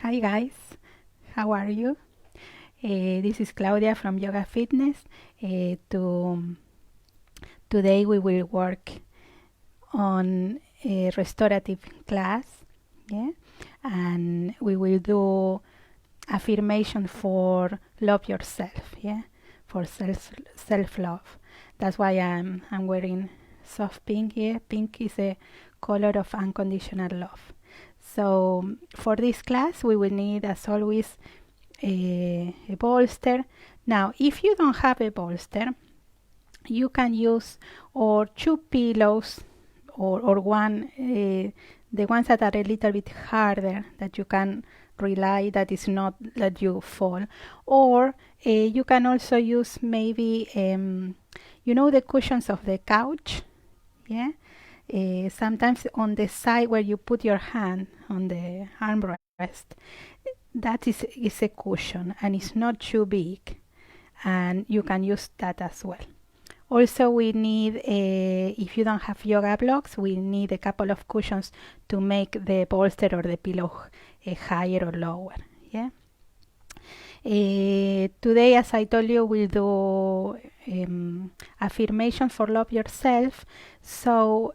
Hi guys, how are you? This is Claudia from Yoga Fitness. Today we will work on a restorative class, yeah, and we will do affirmation for love yourself, yeah, for self-love. That's why I'm wearing soft pink here. Pink is a color of unconditional love. So for this class we will need, as always, a bolster. Now if you don't have a bolster, you can use or two pillows or one, the ones that are a little bit harder, that you can rely, that is not let you fall. Or you can also use maybe the cushions of the couch, yeah. Sometimes on the side where you put your hand on the armrest, that is a cushion and it's not too big, and you can use that as well. Also we need, if you don't have yoga blocks, we need a couple of cushions to make the bolster or the pillow higher or lower, yeah. Today, as I told you, we'll do affirmation for love yourself. So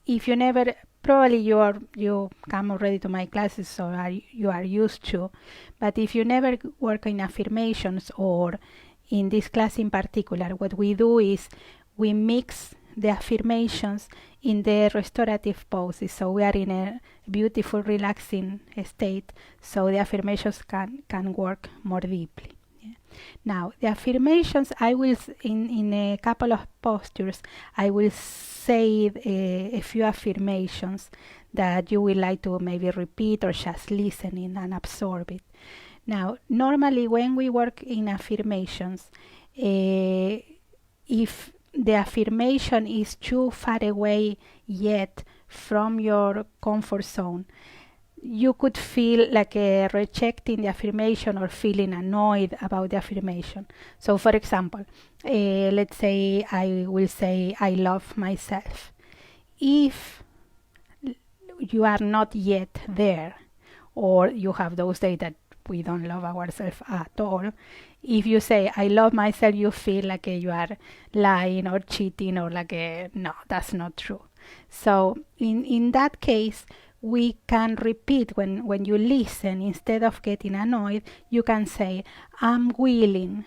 if you never, probably you come already to my classes, so you are used to, but if you never work in affirmations, or in this class in particular, what we do is we mix the affirmations in the restorative poses, so we are in a beautiful relaxing state, so the affirmations can work more deeply. Yeah. Now the affirmations, I will in a couple of postures I will say a few affirmations that you will like to maybe repeat or just listen in and absorb it. Now normally when we work in affirmations, if the affirmation is too far away yet from your comfort zone, you could feel like rejecting the affirmation or feeling annoyed about the affirmation. So for example, let's say I will say I love myself. If you are not yet there, or you have those days that we don't love ourselves at all, if you say I love myself, you feel like you are lying or cheating, or like no, that's not true. So in that case, we can repeat, when you listen, instead of getting annoyed, you can say I'm willing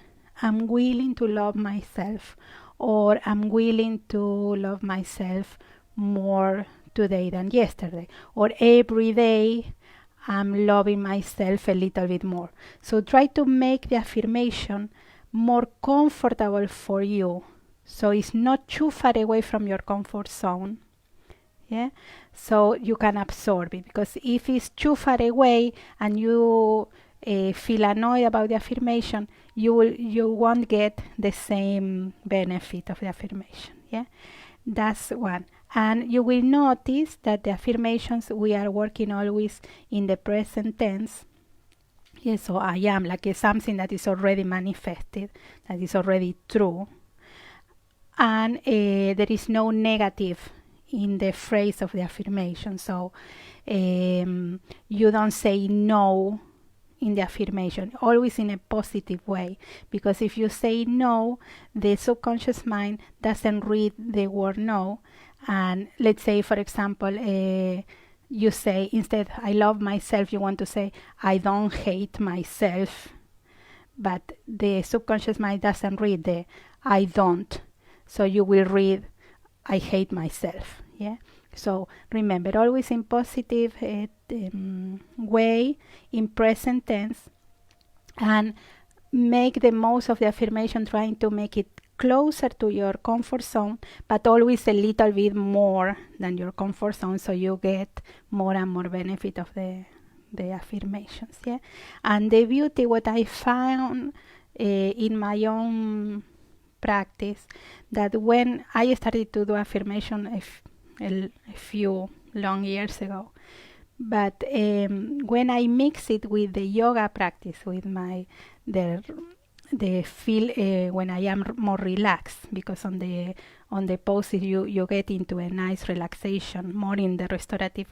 to love myself, or I'm willing to love myself more today than yesterday, or every day I'm loving myself a little bit more. So try to make the affirmation more comfortable for you, so it's not too far away from your comfort zone, yeah, so you can absorb it. Because if it's too far away and you feel annoyed about the affirmation, you won't get the same benefit of the affirmation, yeah. That's one. And you will notice that the affirmations, we are working always in the present tense. Yes, so I am, like something that is already manifested, that is already true. And there is no negative in the phrase of the affirmation. So you don't say no in the affirmation, always in a positive way, because if you say no, the subconscious mind doesn't read the word no. And let's say, for example, you say, instead I love myself, you want to say I don't hate myself, but the subconscious mind doesn't read the I don't, so you will read I hate myself, yeah. So remember, always in positive way, in present tense, and make the most of the affirmation, trying to make it closer to your comfort zone, but always a little bit more than your comfort zone, so you get more and more benefit of the affirmations, yeah. And the beauty, what I found in my own practice, that when I started to do affirmation a few long years ago, but when I mix it with the yoga practice, with the feel when I am more relaxed, because on the poses you get into a nice relaxation, more in the restorative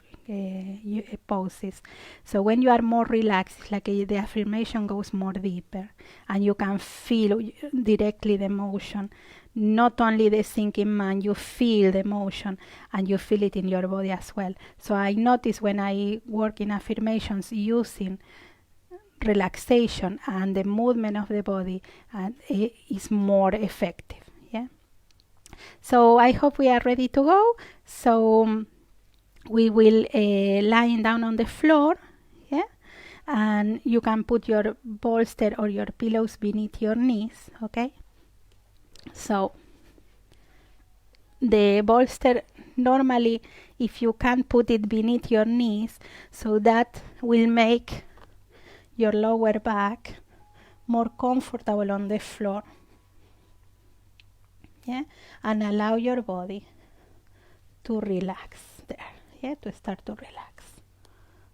poses. So when you are more relaxed, it's like the affirmation goes more deeper, and you can feel directly the emotion, not only the thinking mind. You feel the emotion, and you feel it in your body as well. So I notice when I work in affirmations using relaxation and the movement of the body, and it is more effective. Yeah. So I hope we are ready to go. So we will lying down on the floor. Yeah. And you can put your bolster or your pillows beneath your knees. Okay. So the bolster, normally if you can put it beneath your knees, so that will make your lower back more comfortable on the floor. Yeah. And allow your body to relax there. Yeah. To start to relax.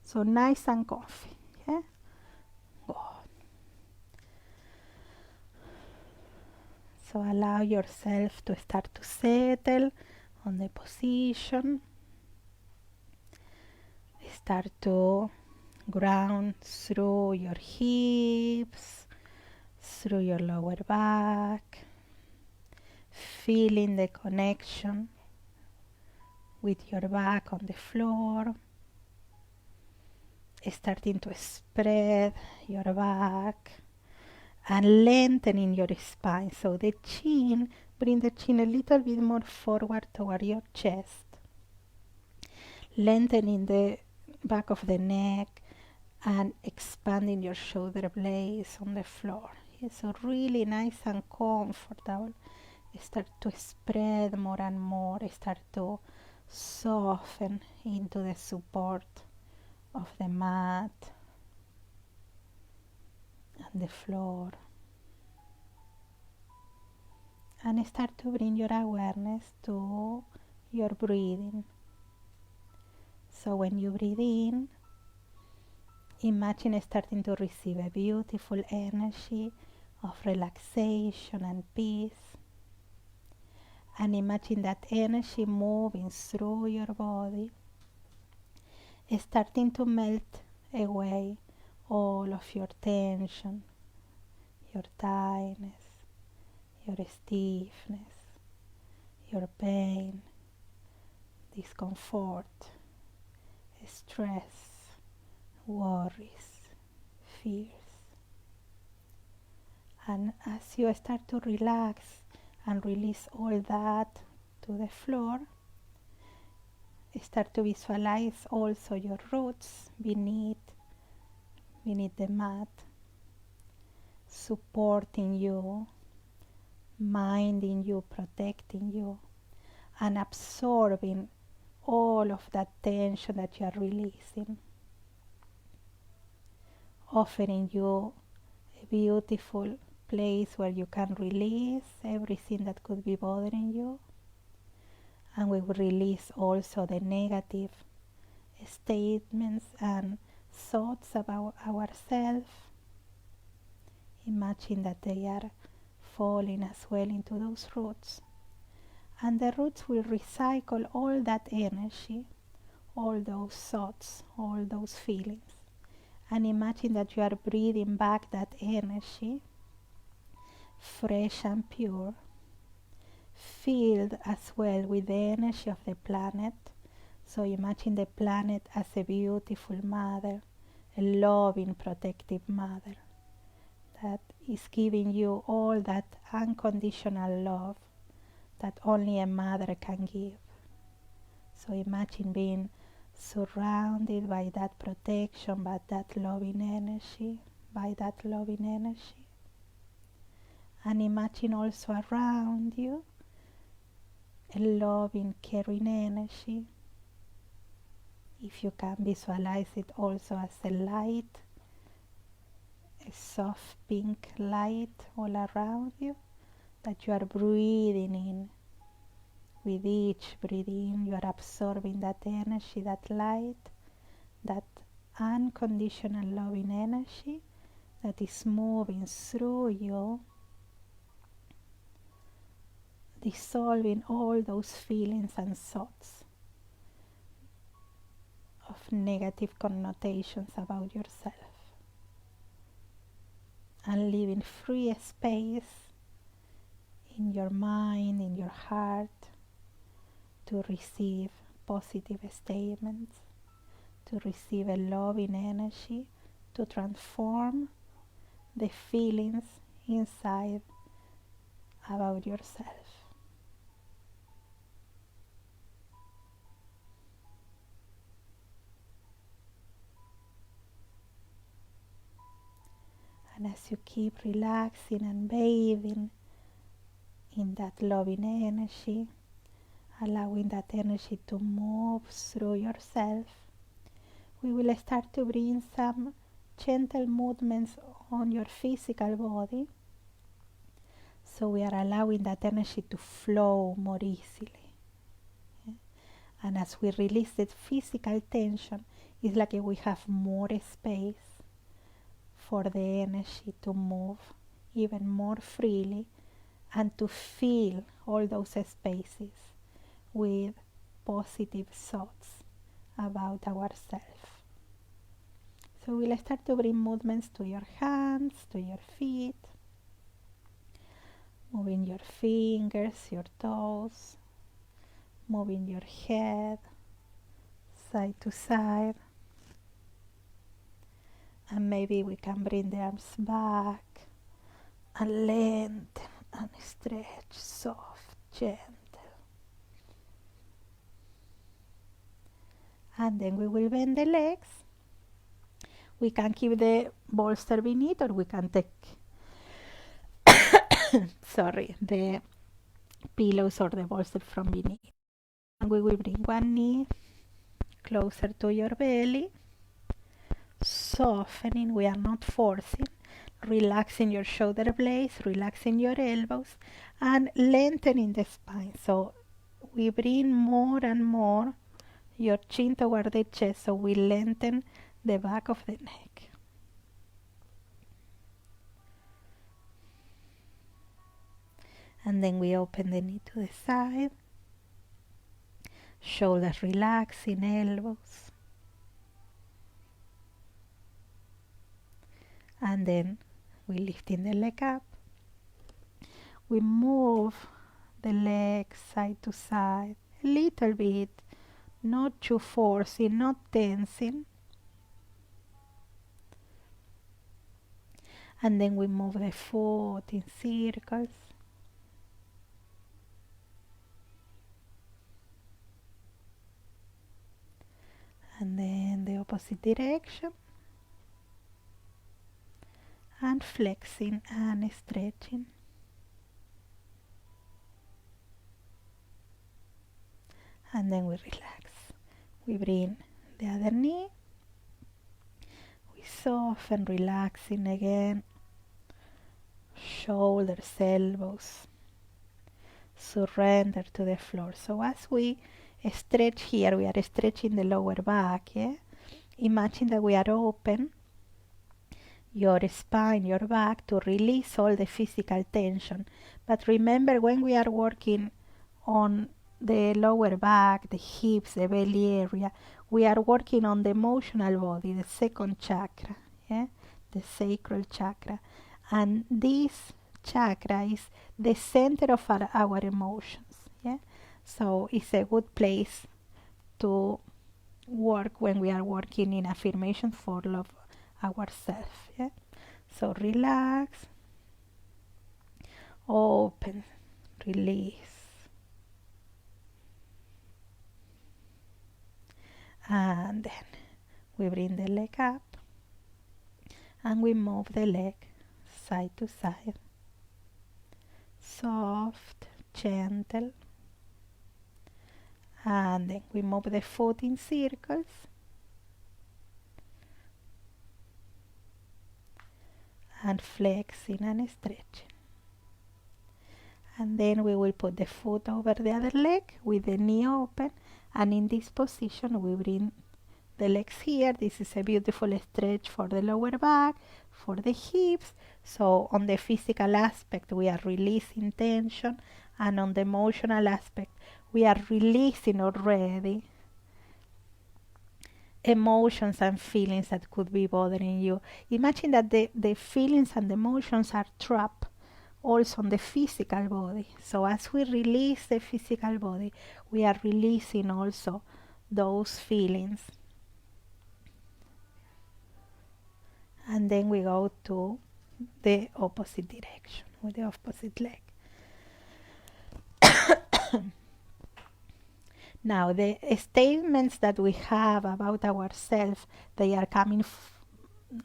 So nice and comfy. Yeah. Good. So allow yourself to start to settle on the position. Start to ground through your hips, through your lower back, feeling the connection with your back on the floor, starting to spread your back and lengthening your spine. So the chin, bring the chin a little bit more forward toward your chest, lengthening the back of the neck and expanding your shoulder blades on the floor. Yeah, so really nice and comfortable. Start to spread more and more. Start to soften into the support of the mat and the floor. And start to bring your awareness to your breathing. So when you breathe in, imagine starting to receive a beautiful energy of relaxation and peace. And imagine that energy moving through your body, starting to melt away all of your tension, your tiredness, your stiffness, your pain, discomfort, stress, worries, fears. And as you start to relax and release all that to the floor, start to visualize also your roots beneath the mat, supporting you, minding you, protecting you, and absorbing all of that tension that you are releasing, offering you a beautiful place where you can release everything that could be bothering you. And we will release also the negative statements and thoughts about ourselves. Imagine that they are falling as well into those roots. And the roots will recycle all that energy, all those thoughts, all those feelings. And imagine that you are breathing back that energy, fresh and pure, filled as well with the energy of the planet. So imagine the planet as a beautiful mother, a loving, protective mother that is giving you all that unconditional love that only a mother can give. So imagine being surrounded by that protection, by that loving energy, And imagine also around you a loving, caring energy. If you can visualize it also as a light, a soft pink light all around you that you are breathing in. With each breath in, you are absorbing that energy, that light, that unconditional loving energy that is moving through you, dissolving all those feelings and thoughts of negative connotations about yourself, and leaving free space in your mind, in your heart, to receive positive statements, to receive a loving energy, to transform the feelings inside about yourself. And as you keep relaxing and bathing in that loving energy, allowing that energy to move through yourself, we will start to bring some gentle movements on your physical body. So we are allowing that energy to flow more easily. Yeah? And as we release that physical tension, it's like we have more space for the energy to move even more freely and to fill all those spaces with positive thoughts about ourselves. So we'll start to bring movements to your hands, to your feet, moving your fingers, your toes, moving your head side to side. And maybe we can bring the arms back and lengthen and stretch, soft, gentle. And then we will bend the legs. We can keep the bolster beneath, or we can take the pillows or the bolster from beneath. And we will bring one knee closer to your belly, softening, we are not forcing, relaxing your shoulder blades, relaxing your elbows, and lengthening the spine. So we bring more and more your chin toward the chest, so we lengthen the back of the neck. And then we open the knee to the side, shoulders relaxing, elbows. And then we lifting the leg up. We move the leg side to side a little bit, not too forcing, not tensing. And then we move the foot in circles. And then the opposite direction. And flexing and stretching. And then we relax. We bring the other knee. We soften, relaxing again. Shoulders, elbows. Surrender to the floor. So as we stretch here, we are stretching the lower back. Yeah? Imagine that we are open your spine, your back, to release all the physical tension. But remember, when we are working on the lower back, the hips, the belly area, we are working on the emotional body, the second chakra, yeah? The sacral chakra. And this chakra is the center of our emotions. Yeah? So it's a good place to work when we are working in affirmations for love ourselves. Yeah? So relax, open, release. And then we bring the leg up and we move the leg side to side. Soft, gentle. And then we move the foot in circles. And flexing and stretching. And then we will put the foot over the other leg with the knee open, and in this position we bring the legs here. This is a beautiful stretch for the lower back, for the hips. So on the physical aspect we are releasing tension, and on the emotional aspect we are releasing already emotions and feelings that could be bothering you. Imagine that the feelings and the emotions are trapped also on the physical body. So as we release the physical body, we are releasing also those feelings. And then we go to the opposite direction with the opposite leg. Now, the statements that we have about ourselves, they are coming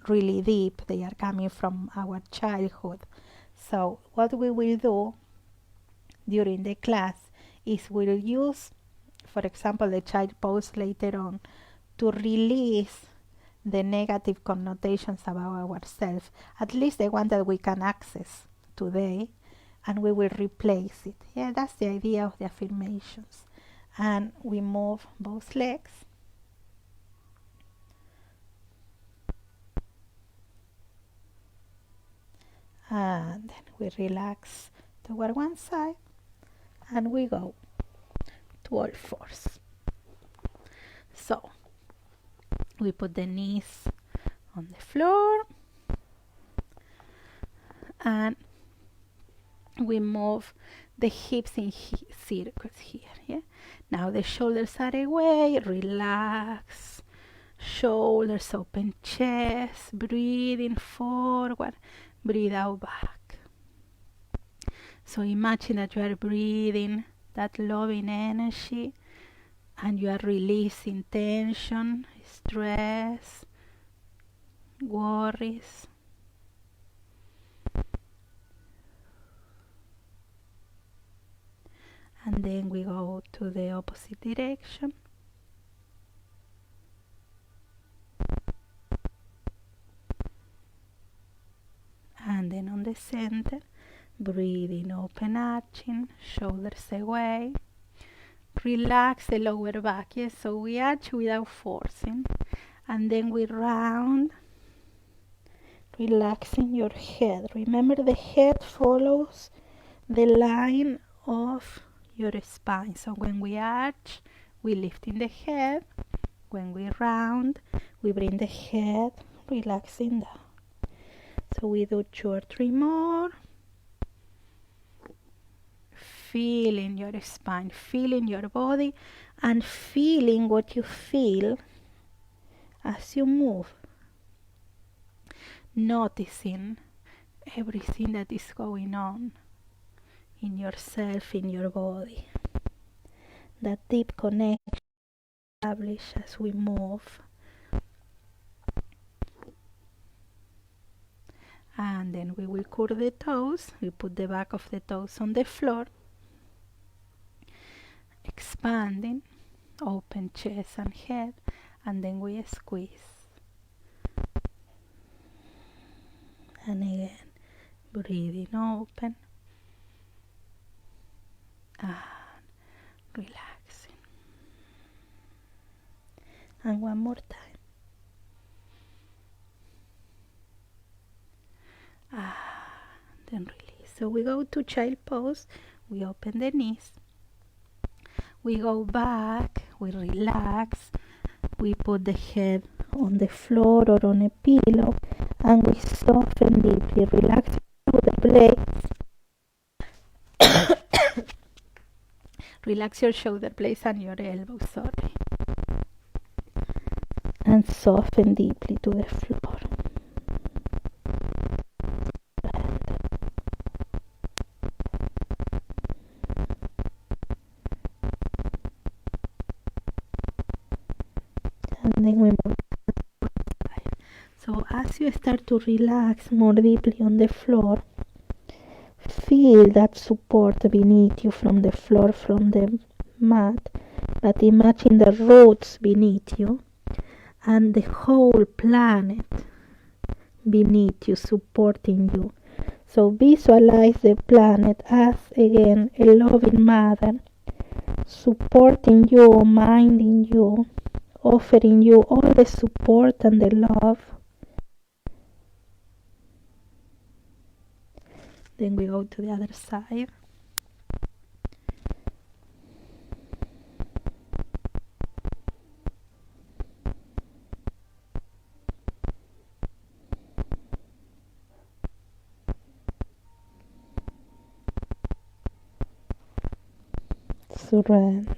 really deep. They are coming from our childhood. So what we will do during the class is we'll use, for example, the child pose later on to release the negative connotations about ourselves, at least the one that we can access today, and we will replace it. Yeah, that's the idea of the affirmations. And we move both legs. And then we relax toward one side and we go to all fours. So we put the knees on the floor and we move the hips in circles here. Yeah. Now the shoulders are away. Relax. Shoulders open, chest. Breathing forward. Breathe out back. So imagine that you are breathing that loving energy and you are releasing tension, stress, worries. And then we go to the opposite direction. And then on the center, breathing, open, arching, shoulders away. Relax the lower back, yes, so we arch without forcing. And then we round, relaxing your head. Remember, the head follows the line of your spine. So when we arch, we lift in the head. When we round, we bring the head relaxing down. So we do 2 or 3 more. Feeling your spine, feeling your body, and feeling what you feel as you move. Noticing everything that is going on in yourself, in your body. That deep connection established as we move. And then we will curl the toes. We put the back of the toes on the floor. Expanding, open chest and head, and then we squeeze. And again, breathing open and relaxing. And one more time. Then release. So we go to child pose. We open the knees. We go back. We relax. We put the head on the floor or on a pillow, and we soften deeply, relax the blades. Relax your shoulder blades and your elbows, and soften deeply to the floor. And then we move. So as you start to relax more deeply on the floor, feel that support beneath you from the floor, from the mat, but imagine the roots beneath you and the whole planet beneath you, supporting you. So visualize the planet as, again, a loving mother, supporting you, minding you, offering you all the support and the love. Then we go to the other side. surrender.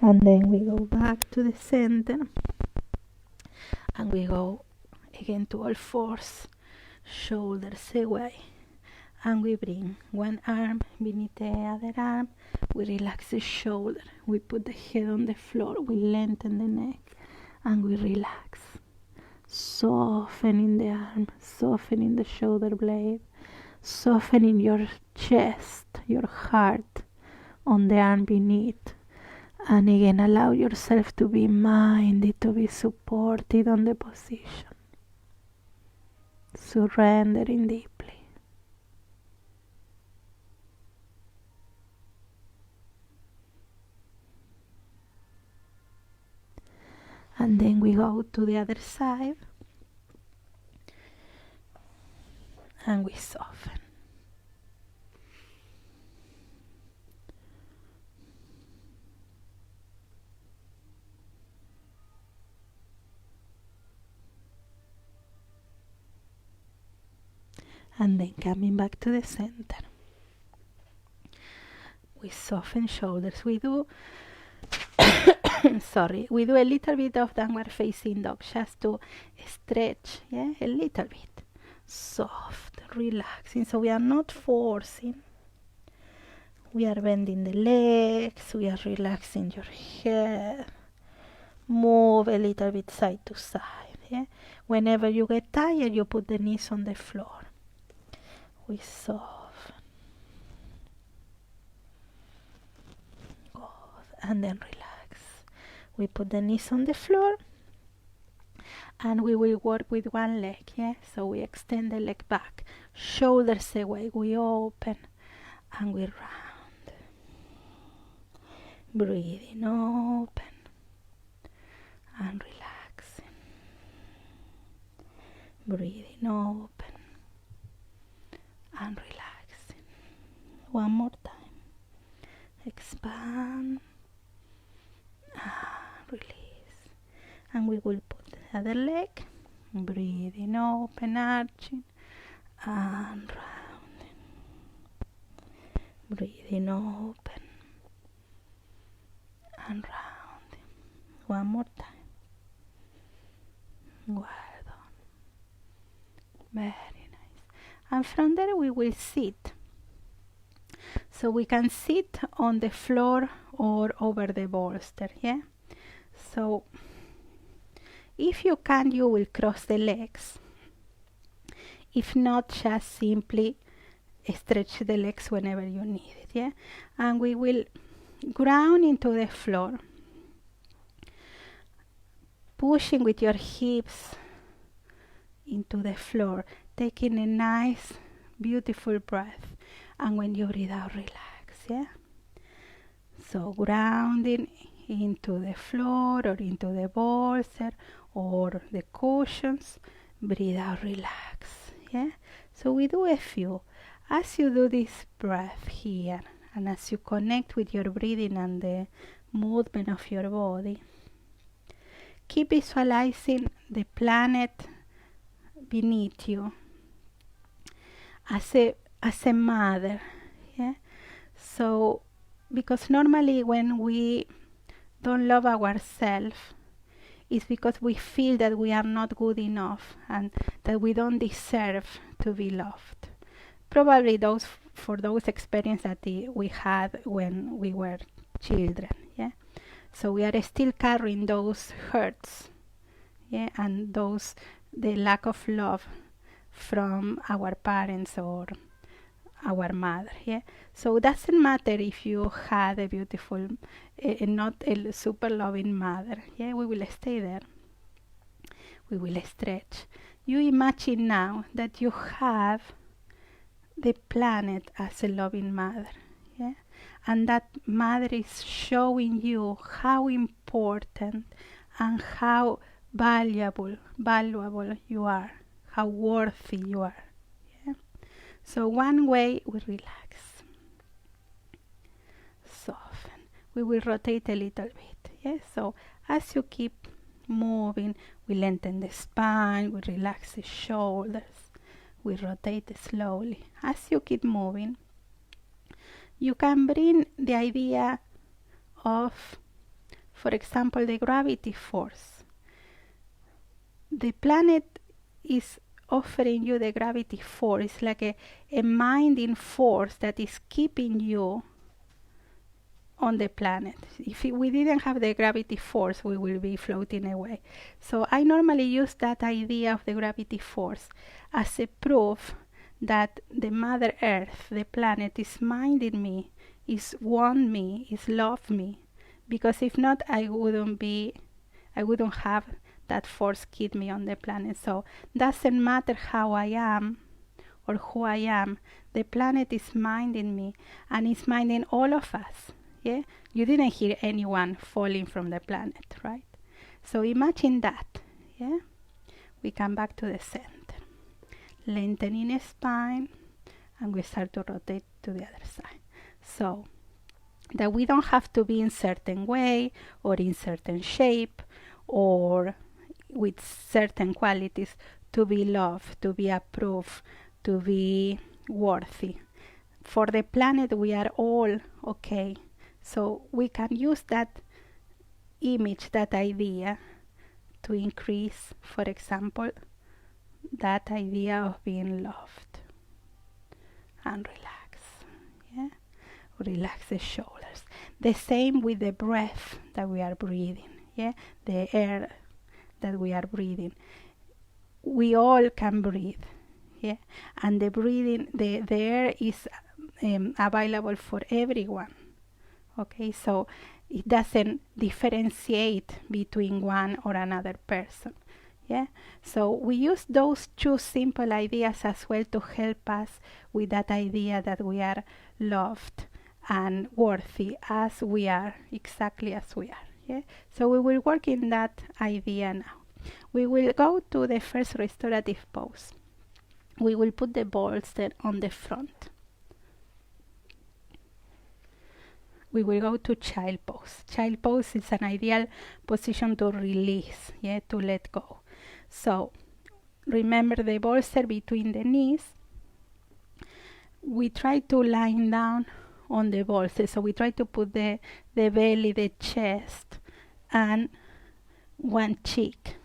And then we go back to the center, and we go again to all fours, shoulders away, and we bring one arm beneath the other arm. We relax the shoulder, we put the head on the floor, we lengthen the neck, and we relax, softening the arm, softening the shoulder blade, softening your chest, your heart on the arm beneath. And again, allow yourself to be minded, to be supported on the position. Surrendering deeply. And then we go to the other side. And we soften. And then coming back to the center, we soften shoulders. We do we do a little bit of downward facing dog just to stretch, a little bit, soft, relaxing. So we are not forcing. We are bending the legs, we are relaxing your head. Move a little bit side to side. Whenever you get tired, you put the knees on the floor. We soften. Good. And then relax. We put the knees on the floor, and we will work with one leg. So we extend the leg back, shoulders away, we open, and we round. Breathing, open, and relaxing. Breathing, open, and relaxing. One more time. Expand and release. And we will put the other leg. Breathing, open, arching, and rounding. Breathing, open, and rounding. One more time. Well done. Very nice. And from there we will sit. So we can sit on the floor or over the bolster. So if you can, you will cross the legs. If not, just simply stretch the legs whenever you need it. And we will ground into the floor, pushing with your hips into the floor, taking a nice, beautiful breath. And when you breathe out, relax. So grounding into the floor or into the bolster or the cushions. Breathe out, relax. So we do a few. As you do this breath here, and as you connect with your breathing and the movement of your body, keep visualizing the planet beneath you as a mother. So because normally when we don't love ourselves, it's because we feel that we are not good enough and that we don't deserve to be loved. Probably for those experiences that we had when we were children. So we are still carrying those hurts, and the lack of love from our parents or our mother. So it doesn't matter if you had a beautiful, not a super loving mother. We will stay there. We will stretch. You imagine now that you have the planet as a loving mother. And that mother is showing you how important and how valuable you are, how worthy you are. So one way, we relax, soften. We will rotate a little bit. So as you keep moving, we lengthen the spine, we relax the shoulders, We rotate slowly. As you keep moving, you can bring the idea of, for example, the gravity force. The planet is offering you the gravity force. It's like a minding force that is keeping you on the planet. If we didn't have the gravity force, we will be floating away. So I normally use that idea of the gravity force as a proof that the Mother Earth, the planet, is minding me, is want me, is love me. Because if not, I wouldn't have that force keep me on the planet. So doesn't matter how I am or who I am, the planet is minding me, and it's minding all of us. Yeah, you didn't hear anyone falling from the planet, right? So imagine that. Yeah, we come back to the center, lengthening spine, and we start to rotate to the other side. So that we don't have to be in certain way or in certain shape or with certain qualities to be loved, to be approved, to be worthy. For the planet, we are all okay. So we can use that image, that idea, to increase, for example, that idea of being loved. And relax. Yeah? Relax the shoulders. The same with the breath that we are breathing. Yeah? The air that we are breathing. We all can breathe. Yeah? And the breathing, the air is available for everyone. Okay, so it doesn't differentiate between one or another person. Yeah, so we use those two simple ideas as well to help us with that idea that we are loved and worthy as we are, exactly as we are. Yeah, so we will work in that idea now. We will go to the first restorative pose. We will put the bolster on the front. We will go to child pose. Child pose is an ideal position to release, yeah, to let go. So remember the bolster between the knees. We try to lie down on the bolster. So we try to put the belly, the chest, and one cheek.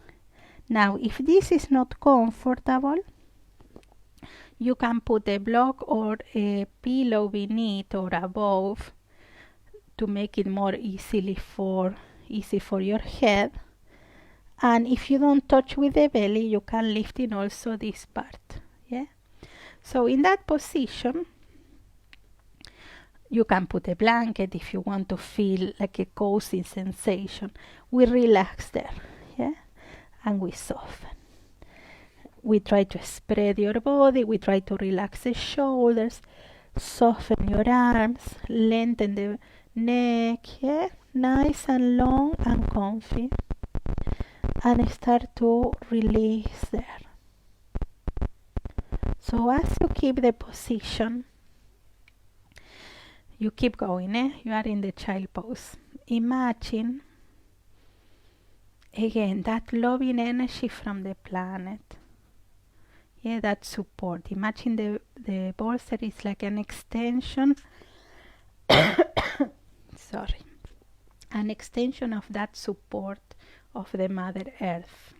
Now, if this is not comfortable, you can put a block or a pillow beneath or above to make it more easy for your head. And if you don't touch with the belly, you can lift in also this part. Yeah. So in that position, you can put a blanket if you want to feel like a cozy sensation. We relax there. Yeah. And we soften. We try to spread your body. We try to relax the shoulders, soften your arms, lengthen the neck, yeah, nice and long and comfy, and start to release there. So as you keep the position, you keep going, you are in the child pose. Imagine again that loving energy from the planet. Yeah, that support. Imagine the bolster is like an extension an extension of that support of the Mother Earth,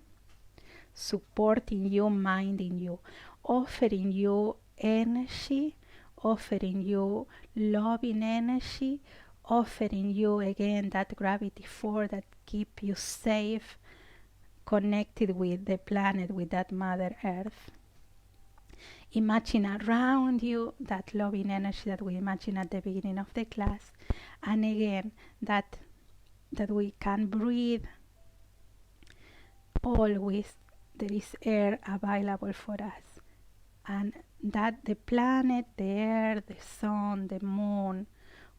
supporting you, minding you, offering you energy, offering you loving energy, offering you again that gravity force that keep you safe, connected with the planet, with that Mother Earth. Imagine around you that loving energy that we imagined at the beginning of the class, and again that we can breathe. Always there is air available for us, and that the planet, the air, the sun, the moon,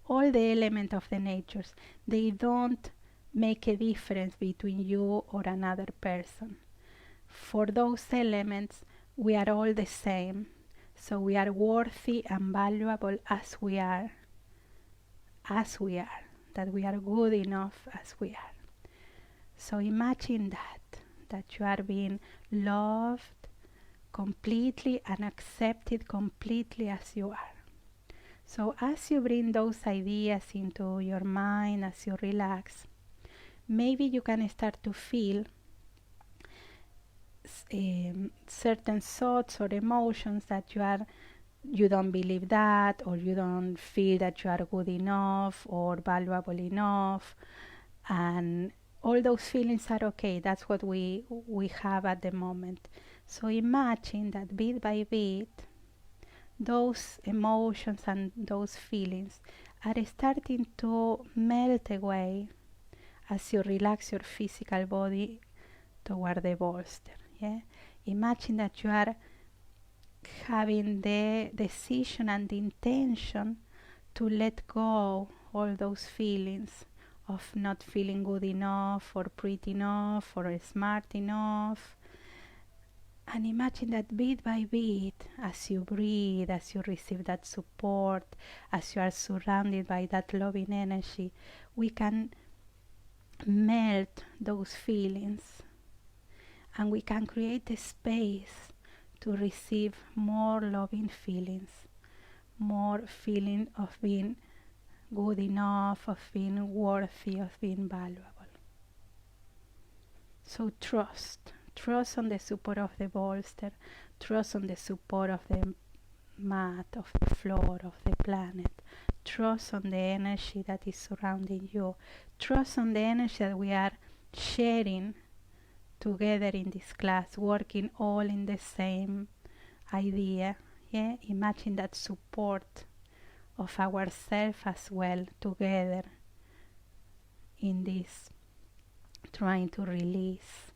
all the elements of the natures, they don't make a difference between you or another person. For those elements, we are all the same. So we are worthy and valuable as we are, that we are good enough as we are. So imagine that you are being loved, completely and accept it completely as you are. So as you bring those ideas into your mind, as you relax, maybe you can start to feel certain thoughts or emotions that you don't believe that, or you don't feel that you are good enough or valuable enough, and all those feelings are okay. That's what we have at the moment. So imagine that bit by bit those emotions and those feelings are starting to melt away as you relax your physical body toward the bolster. Imagine that you are having the decision and the intention to let go all those feelings of not feeling good enough or pretty enough or smart enough. And imagine that bit by bit, as you breathe, as you receive that support, as you are surrounded by that loving energy, we can melt those feelings and we can create a space to receive more loving feelings, more feeling of being good enough, of being worthy, of being valuable. So trust on the support of the bolster, trust on the support of the mat, of the floor, of the planet, trust on the energy that is surrounding you, trust on the energy that we are sharing together in this class, working all in the same idea. Imagine that support of ourselves as well together in this, trying to release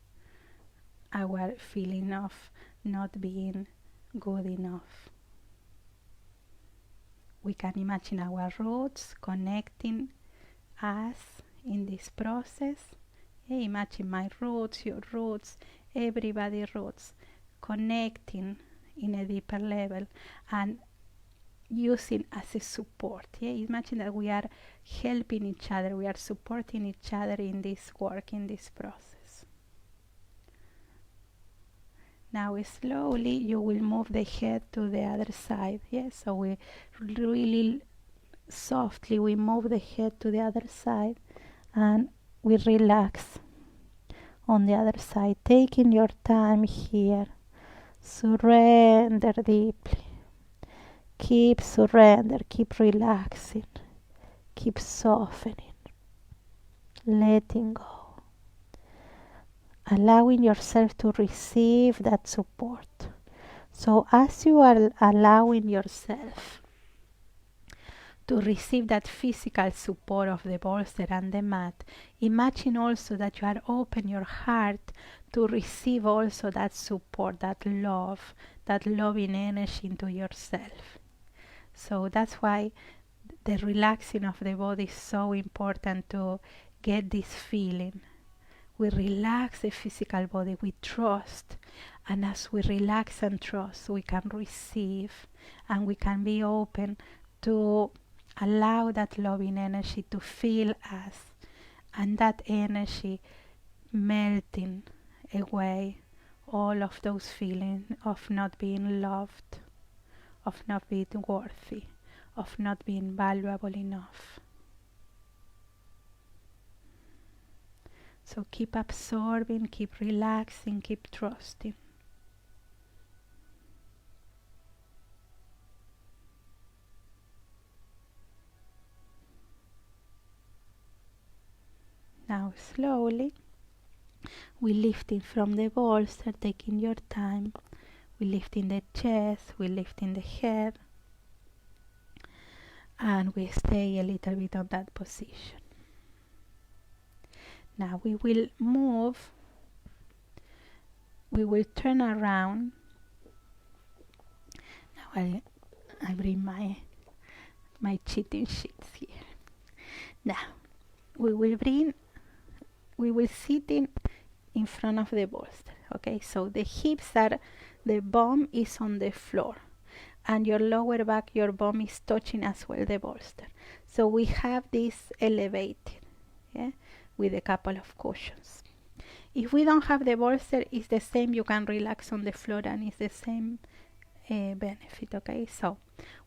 our feeling of not being good enough. We can imagine our roots connecting us in this process. Imagine my roots, your roots, everybody's roots connecting in a deeper level and using as a support. Imagine that we are helping each other, we are supporting each other in this work, in this process. Now slowly you will move the head to the other side. So we really softly we move the head to the other side and we relax on the other side, taking your time here. Surrender deeply. Keep surrender, keep relaxing, keep softening, letting go, allowing yourself to receive that support. So as you are allowing yourself to receive that physical support of the bolster and the mat, imagine also that you are open your heart to receive also that support, that love, that loving energy into yourself. So that's why the relaxing of the body is so important, to get this feeling. We relax the physical body, we trust, and as we relax and trust, we can receive and we can be open to allow that loving energy to fill us, and that energy melting away all of those feelings of not being loved, of not being worthy, of not being valuable enough. So keep absorbing, keep relaxing, keep trusting. Now slowly we lifting from the bolster, taking your time. We lifting the chest, we lifting the head, and we stay a little bit on that position. Now we will move, we will turn around. Now I bring my cheating sheets here. Now we will sit in front of the bolster. Okay, so the hips are, the bum is on the floor, and your lower back, your bum is touching as well the bolster. So we have this elevated, with a couple of cushions. If we don't have the bolster, it's the same. You can relax on the floor and it's the same benefit. Okay, so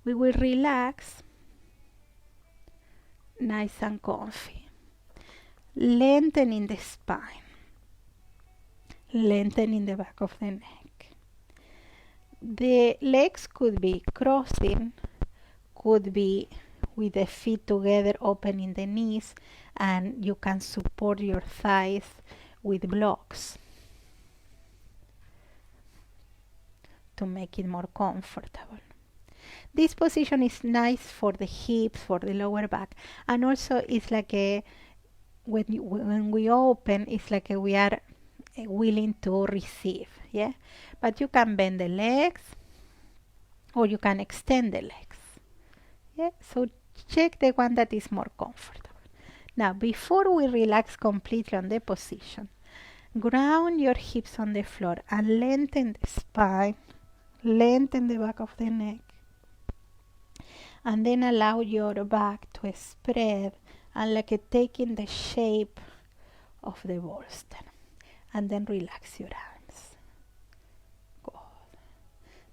we will relax nice and comfy, lengthening the spine, lengthening the back of the neck. The legs could be crossing, could be with the feet together, opening the knees, and you can support your thighs with blocks to make it more comfortable. This position is nice for the hips, for the lower back, and also it's like when we open, it's like we are willing to receive, yeah. But you can bend the legs, or you can extend the legs, yeah. So check the one that is more comfortable. Now, before we relax completely on the position, ground your hips on the floor and lengthen the spine, lengthen the back of the neck, and then allow your back to spread and like taking the shape of the bolster, and then relax your arms. Good.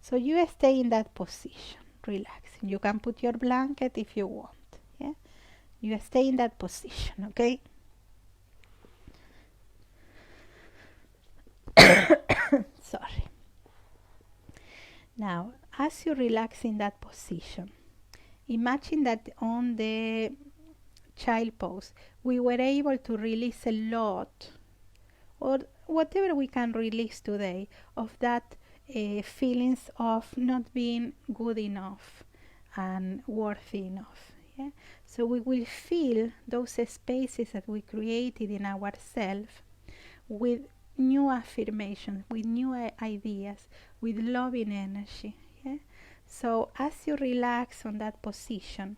So you stay in that position, relaxing. You can put your blanket if you want, yeah. You stay in that position, okay? Sorry. Now, as you relax in that position, imagine that on the child pose, we were able to release a lot, or whatever we can release today, of that feelings of not being good enough and worthy enough. Yeah? So we will fill those spaces that we created in ourselves with new affirmations, with new ideas, with loving energy. Yeah? So as you relax on that position,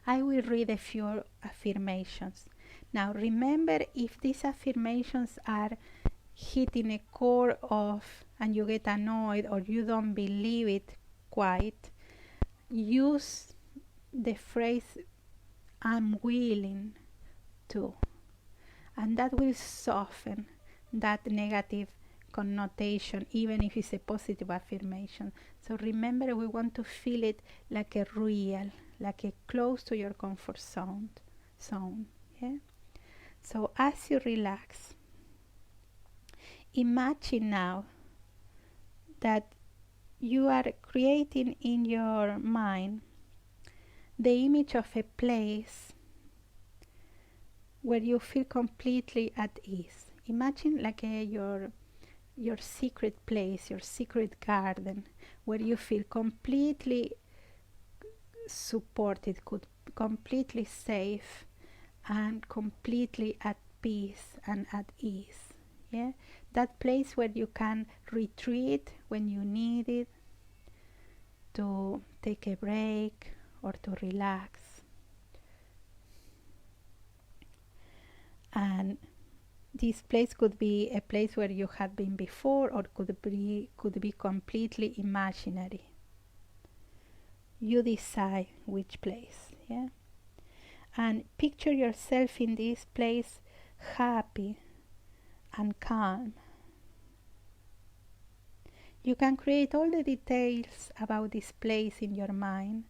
I will read a few affirmations. Now remember, if these affirmations are hitting a core of, and you get annoyed or you don't believe it quite, use the phrase I'm willing to, and that will soften that negative connotation, even if it's a positive affirmation. So remember, we want to feel it like a real, like a close to your comfort zone. Yeah. So as you relax, imagine now that you are creating in your mind the image of a place where you feel completely at ease. Imagine like your secret place, your secret garden, where you feel completely supported, completely safe, and completely at peace and at ease. Yeah, that place where you can retreat when you need it, to take a break or to relax. And this place could be a place where you have been before, or could be completely imaginary. You decide which place, yeah? And picture yourself in this place, happy and calm. You can create all the details about this place in your mind.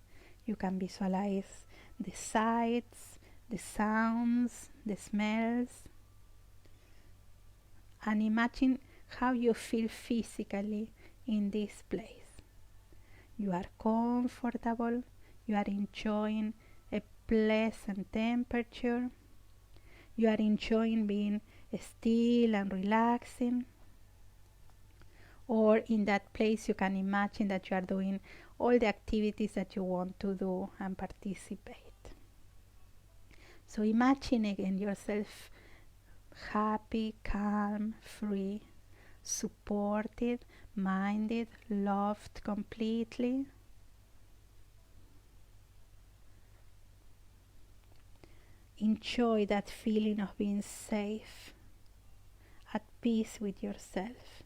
You can visualize the sights, the sounds, the smells, and imagine how you feel physically in this place. You are comfortable, you are enjoying a pleasant temperature, you are enjoying being still and relaxing. Or in that place you can imagine that you are doing all the activities that you want to do and participate. So imagine again yourself happy, calm, free, supported, minded, loved completely. Enjoy that feeling of being safe, at peace with yourself.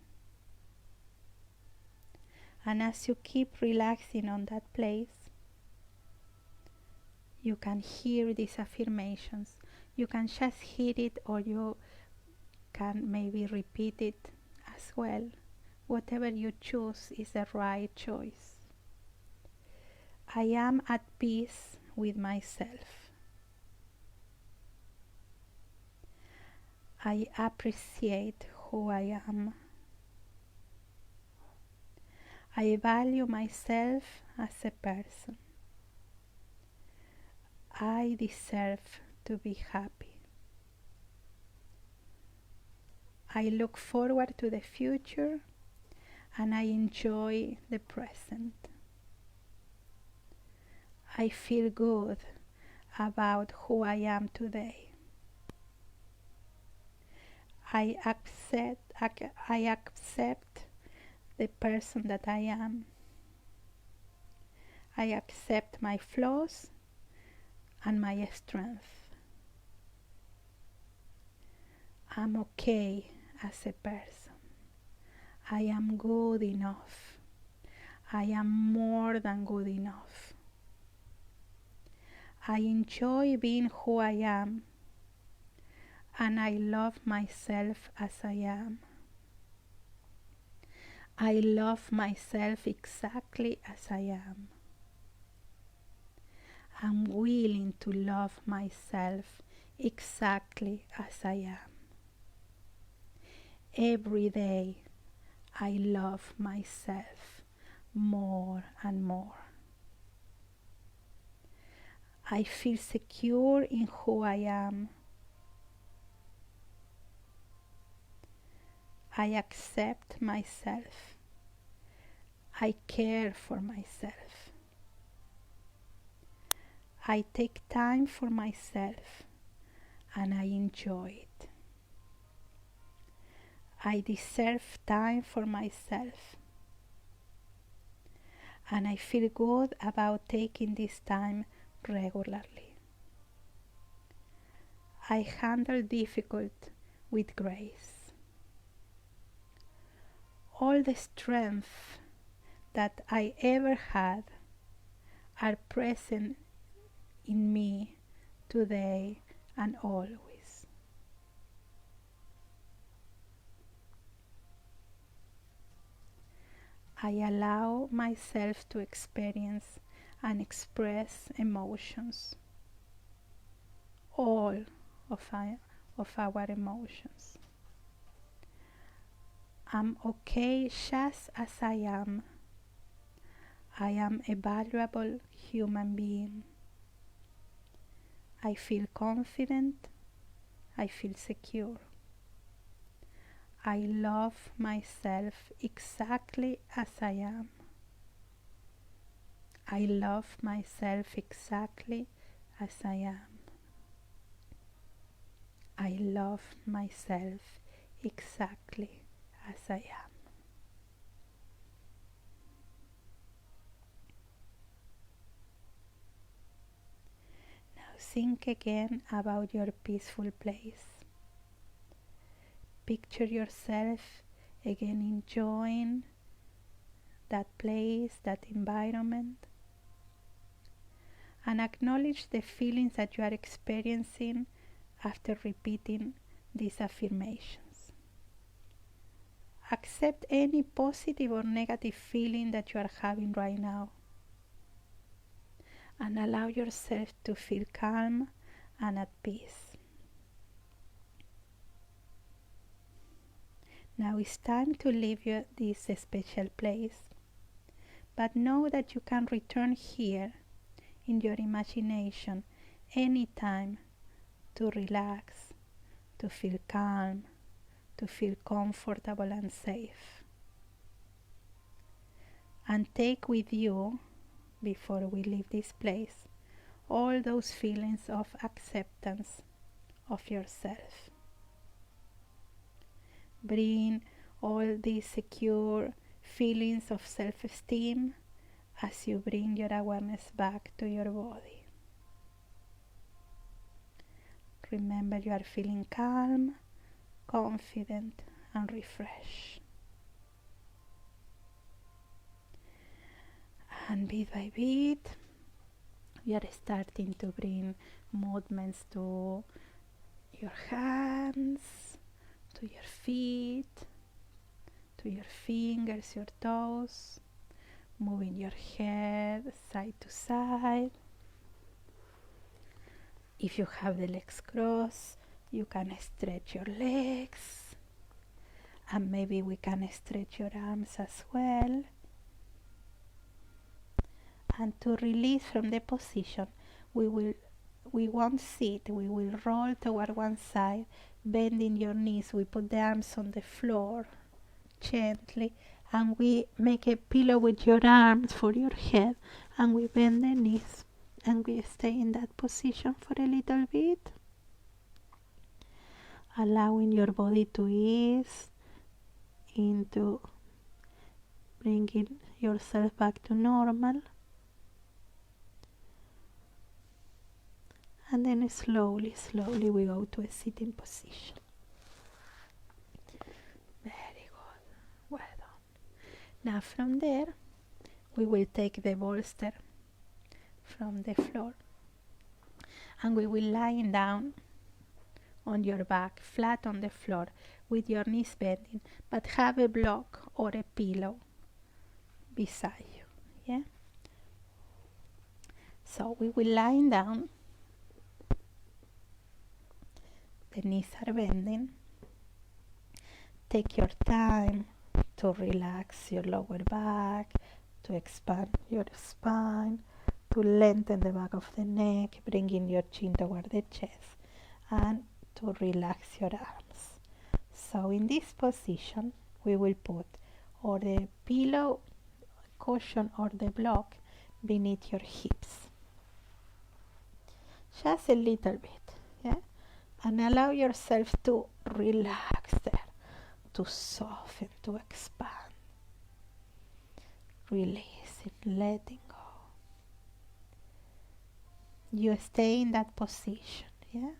And as you keep relaxing on that place, you can hear these affirmations. You can just hear it, or you can maybe repeat it as well. Whatever you choose is the right choice. I am at peace with myself. I appreciate who I am. I value myself as a person. I deserve to be happy. I look forward to the future and I enjoy the present. I feel good about who I am today. I accept the person that I am. I accept my flaws and my strength. I'm okay as a person. I am good enough. I am more than good enough. I enjoy being who I am, and I love myself as I am. I love myself exactly as I am. I'm willing to love myself exactly as I am. Every day I love myself more and more. I feel secure in who I am. I accept myself. I care for myself. I take time for myself and I enjoy it. I deserve time for myself and I feel good about taking this time regularly. I handle difficult with grace. All the strength that I ever had are present in me today and always. I allow myself to experience and express emotions, all of our emotions. I'm okay just as I am. I am a valuable human being. I feel confident. I feel secure. I love myself exactly as I am. I love myself exactly as I am. I love myself exactly as I am. Now think again about your peaceful place. Picture yourself again enjoying that place, that environment, and acknowledge the feelings that you are experiencing after repeating these affirmations. Accept any positive or negative feeling that you are having right now and allow yourself to feel calm and at peace. Now it's time to leave this special place, but know that you can return here in your imagination anytime to relax, to feel calm, to feel comfortable and safe. And take with you, before we leave this place, all those feelings of acceptance of yourself. Bring all these secure feelings of self-esteem as you bring your awareness back to your body. Remember, you are feeling calm, confident, and refreshed. And bit by bit, we are starting to bring movements to your hands, to your feet, to your fingers, your toes, moving your head side to side. If you have the legs crossed, you can stretch your legs, and maybe we can stretch your arms as well. And to release from the position, we won't sit, we will roll toward one side, bending your knees. We put the arms on the floor gently, and we make a pillow with your arms for your head, and we bend the knees, and we stay in that position for a little bit, allowing your body to ease into bringing yourself back to normal. And then slowly we go to a sitting position. Very good. Well done. Now from there, we will take the bolster from the floor, and we will lie down on your back, flat on the floor, with your knees bending, but have a block or a pillow beside you. Yeah? So we will lie down. The knees are bending. Take your time to relax your lower back, to expand your spine, to lengthen the back of the neck, bringing your chin toward the chest, and to relax your arms. So in this position, we will put or the pillow, cushion, or the block beneath your hips. Just a little bit, yeah? And allow yourself to relax there, to soften, to expand. Releasing, letting go. You stay in that position, yeah?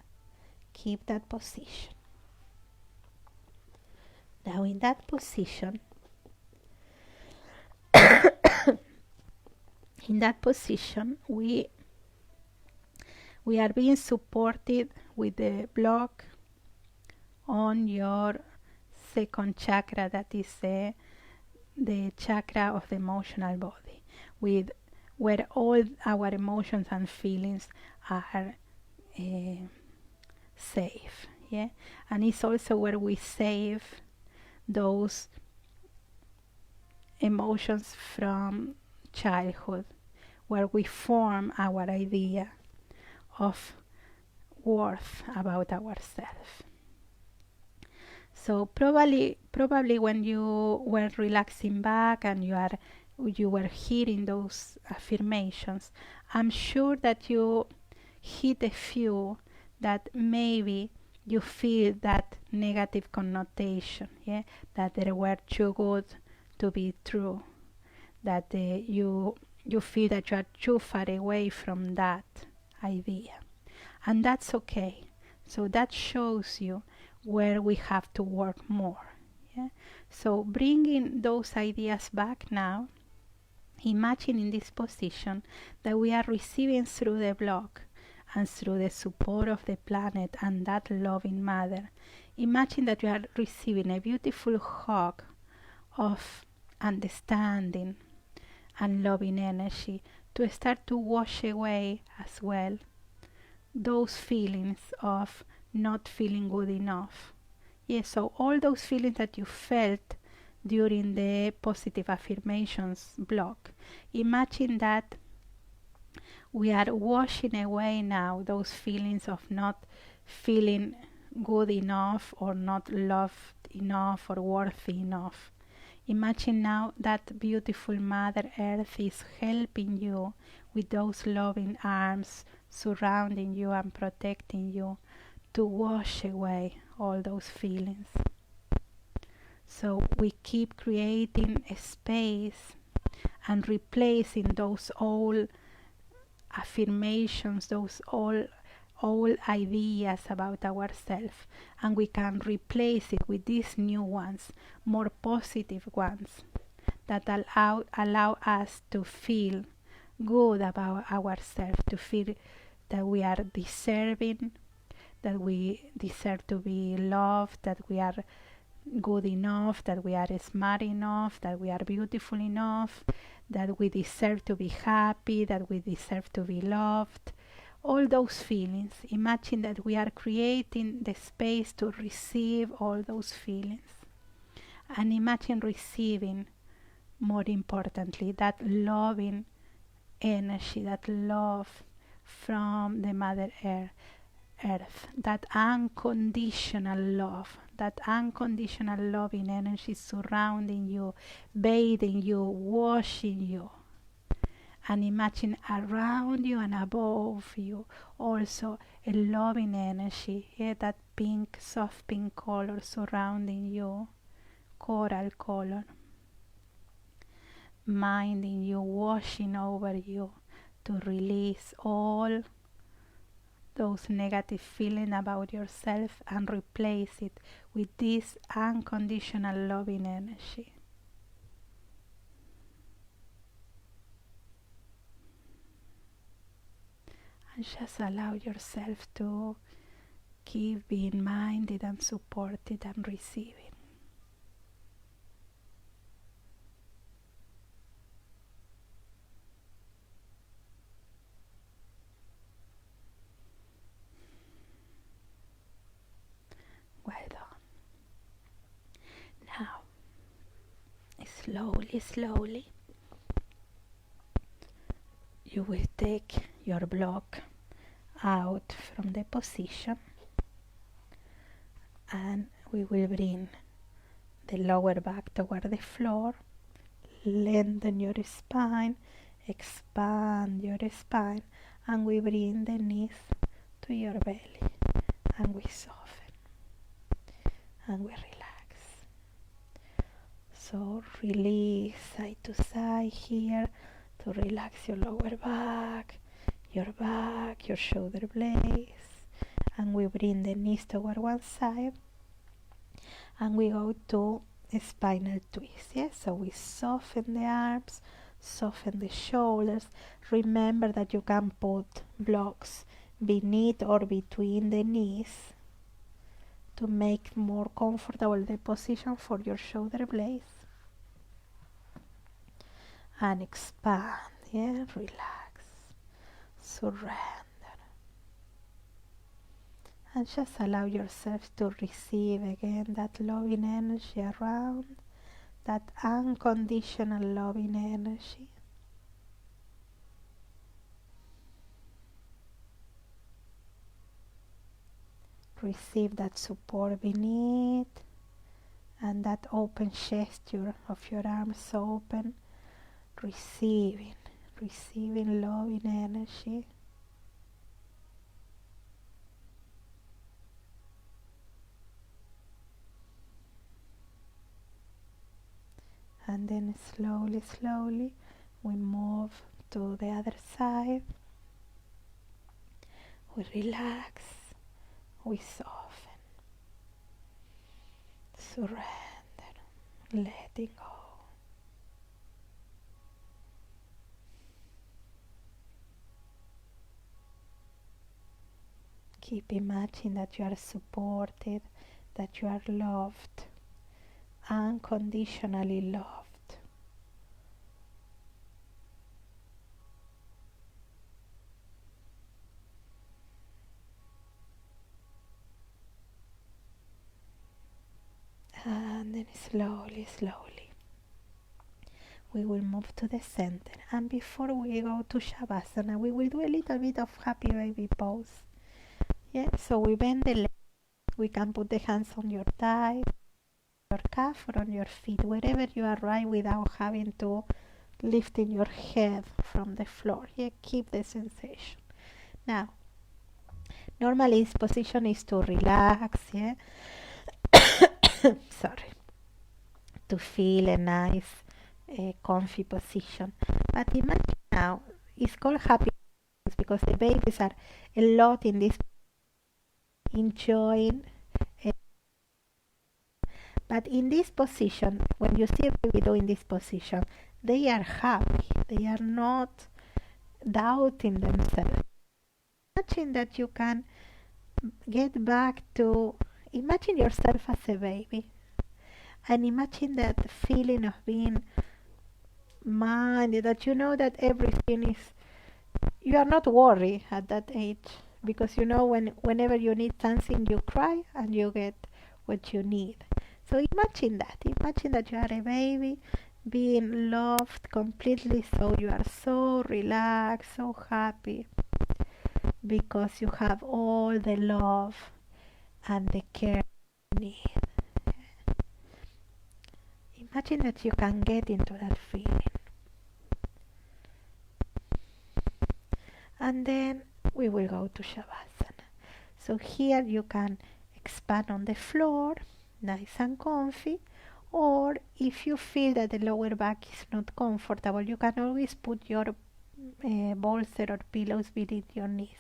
Keep that position. Now in that position, we are being supported with the block on your second chakra, that is the chakra of the emotional body, where all our emotions and feelings are safe. Yeah, and it's also where we save those emotions from childhood, where we form our idea of worth about ourselves. So probably when you were relaxing back and you were hearing those affirmations, I'm sure that you hit a few that maybe you feel that negative connotation, yeah, that they were too good to be true, that you feel that you are too far away from that idea, and that's okay. So that shows you where we have to work more. Yeah? So bringing those ideas back now, imagine in this position that we are receiving through the block and through the support of the planet and that loving mother. Imagine that you are receiving a beautiful hug of understanding and loving energy to start to wash away as well those feelings of not feeling good enough. Yes, so all those feelings that you felt during the positive affirmations block, imagine that we are washing away now those feelings of not feeling good enough or not loved enough or worthy enough. Imagine now that beautiful Mother Earth is helping you with those loving arms surrounding you and protecting you to wash away all those feelings. So we keep creating a space and replacing those old affirmations, those old ideas about ourselves, and we can replace it with these new ones, more positive ones, that allow us to feel good about ourselves, to feel that we are deserving, that we deserve to be loved, that we are good enough, that we are smart enough, that we are beautiful enough, that we deserve to be happy, that we deserve to be loved. All those feelings. Imagine that we are creating the space to receive all those feelings. And imagine receiving, more importantly, that loving energy, that love from the Mother Earth, that unconditional love, that unconditional loving energy surrounding you, bathing you, washing you. And imagine around you and above you also a loving energy, that pink, soft pink color surrounding you, coral color, minding you, washing over you to release all those negative feelings about yourself and replace it with this unconditional loving energy. And just allow yourself to keep being minded and supported and receiving. Well done. Now, slowly, you will take your block out from the position, and we will bring the lower back toward the floor, lengthen your spine, expand your spine, and we bring the knees to your belly, and we soften, and we relax. So release side to side here to relax your lower back, your shoulder blades, and we bring the knees toward one side, and we go to a spinal twist. Yes, so we soften the arms, soften the shoulders. Remember that you can put blocks beneath or between the knees to make more comfortable the position for your shoulder blades. And expand, relax, surrender, and just allow yourself to receive again that loving energy around, that unconditional loving energy. Receive that support beneath, and that open gesture of your arms open, receiving loving energy. And then slowly we move to the other side. We relax, we soften, surrender, letting go. Keep imagining that you are supported, that you are loved, unconditionally loved. And then slowly we will move to the center, and before we go to Shavasana we will do a little bit of happy baby pose. So we bend the legs, we can put the hands on your thigh, your calf, or on your feet, wherever you are, right, without having to lifting your head from the floor. Keep the sensation. Now, normally this position is to relax, sorry, to feel a nice comfy position. But imagine now, it's called happy because the babies are a lot in this enjoying. But in this position, when you see a baby doing this position, they are happy. They are not doubting themselves. Imagine that you can get back to imagine yourself as a baby, and imagine that feeling of being minded, that you know that everything is, you are not worried at that age, because you know whenever you need something you cry and you get what you need. So imagine that you are a baby being loved completely, so you are so relaxed, so happy, because you have all the love and the care you need. Imagine that you can get into that feeling. And then we will go to Shavasana. So here you can expand on the floor, nice and comfy, or if you feel that the lower back is not comfortable, you can always put your bolster or pillows beneath your knees.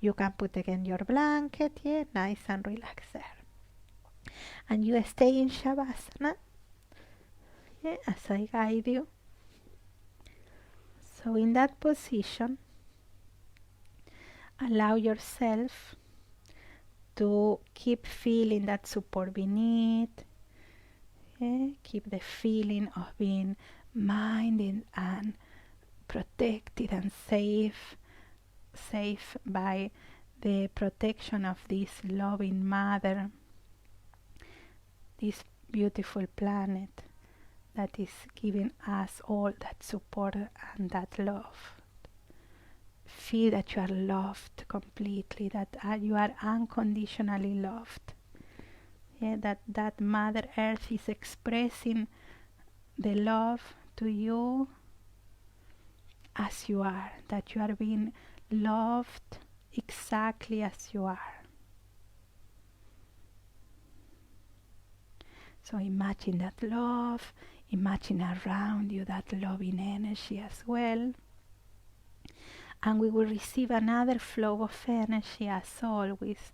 You can put again your blanket, yeah, nice and relaxed there. And you stay in Shavasana, yeah, as I guide you. So in that position, allow yourself to keep feeling that support beneath. Keep the feeling of being minded and protected and safe by the protection of this loving mother, this beautiful planet that is giving us all that support and that love. Feel that you are loved completely, that you are unconditionally loved. That Mother Earth is expressing the love to you as you are, that you are being loved exactly as you are. So imagine that love, imagine around you that loving energy as well. And we will receive another flow of energy as always.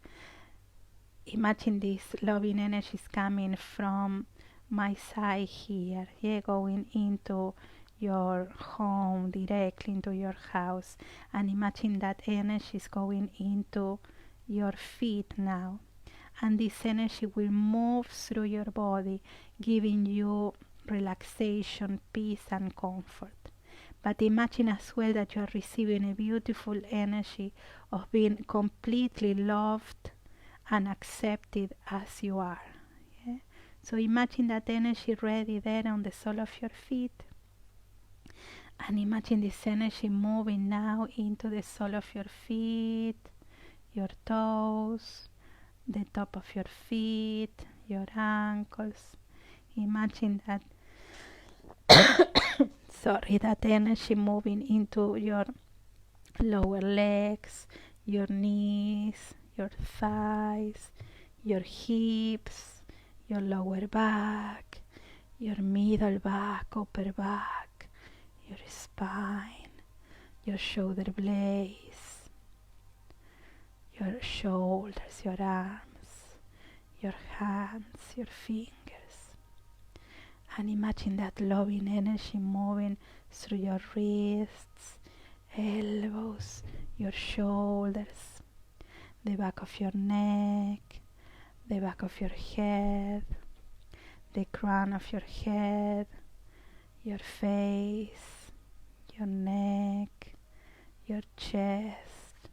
Imagine this loving energy is coming from my side here, going into your home, directly into your house, and imagine that energy is going into your feet now, and this energy will move through your body, giving you relaxation, peace and comfort. But imagine as well that you are receiving a beautiful energy of being completely loved and accepted as you are. Yeah? So imagine that energy ready there on the sole of your feet, and imagine this energy moving now into the sole of your feet, your toes, the top of your feet, your ankles. Imagine that that energy moving into your lower legs, your knees, your thighs, your hips, your lower back, your middle back, upper back, your spine, your shoulder blades, your shoulders, your arms, your hands, your fingers. And imagine that loving energy moving through your wrists, elbows, your shoulders, the back of your neck, the back of your head, the crown of your head, your face, your neck, your chest,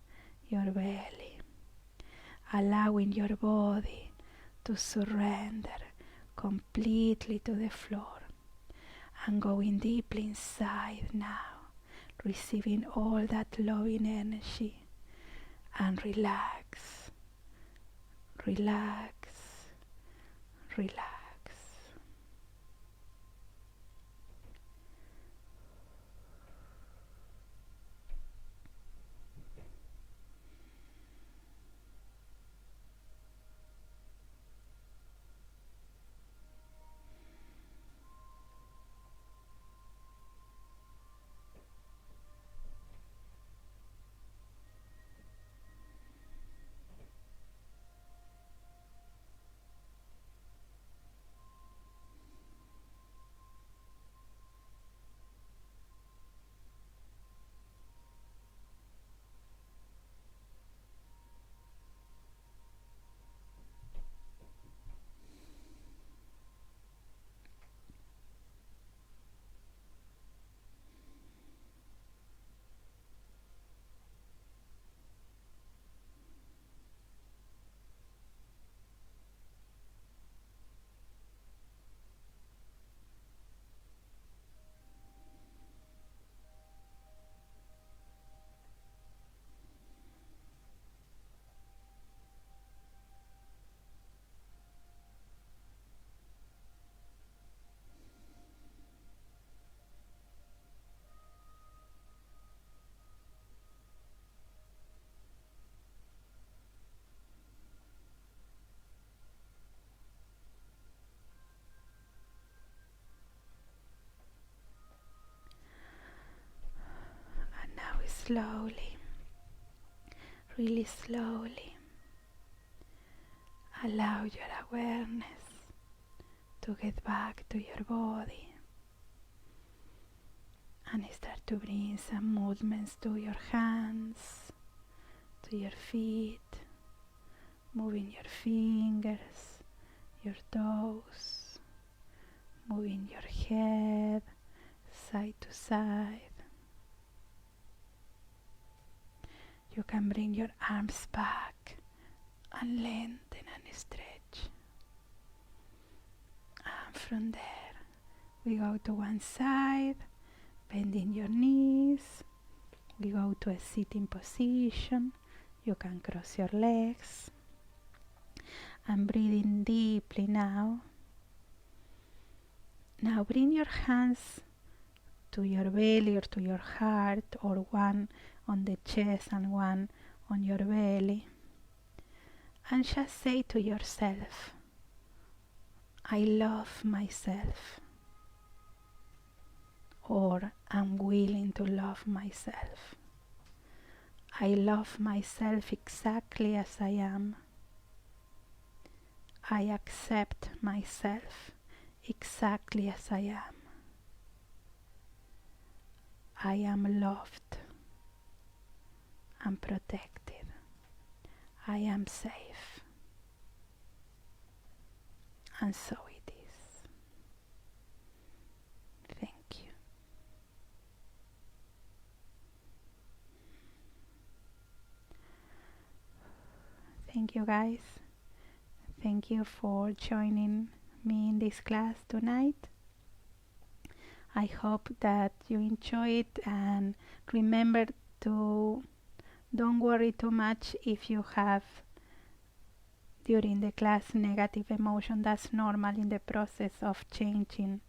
your belly, allowing your body to surrender completely to the floor and going deeply inside now, receiving all that loving energy, and relax, relax, relax. slowly, really slowly, allow your awareness to get back to your body and start to bring some movements to your hands, to your feet, moving your fingers, your toes, moving your head side to side. You can bring your arms back and lengthen and stretch. And from there, we go to one side, bending your knees. We go to a sitting position. You can cross your legs. And breathing deeply now. Now bring your hands to your belly or to your heart, or one on the chest and one on your belly, and just say to yourself, I love myself, or I'm willing to love myself. I love myself exactly as I am. I accept myself exactly as I am. I am loved and protected. I am safe. And so it is. Thank you. Thank you, guys. Thank you for joining me in this class tonight. I hope that you enjoy it, and remember to don't worry too much if you have during the class negative emotion. That's normal in the process of changing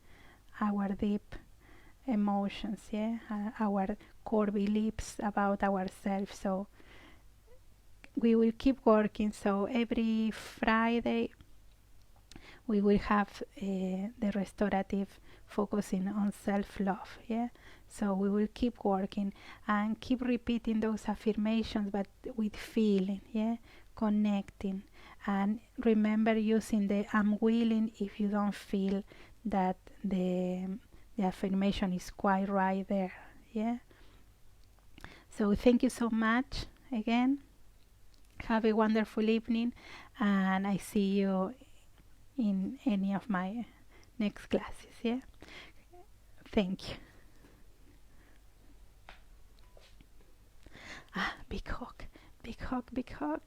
our deep emotions, our core beliefs about ourselves. So we will keep working. So every Friday we will have the restorative focusing on self-love. So we will keep working and keep repeating those affirmations, but with feeling, connecting, and remember using the I'm willing if you don't feel that the affirmation is quite right there. So thank you so much again. Have a wonderful evening, and I see you in any of my next classes. Thank you. Big hug, big hug, big hug.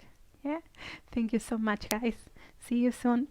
Thank you so much, guys. See you soon.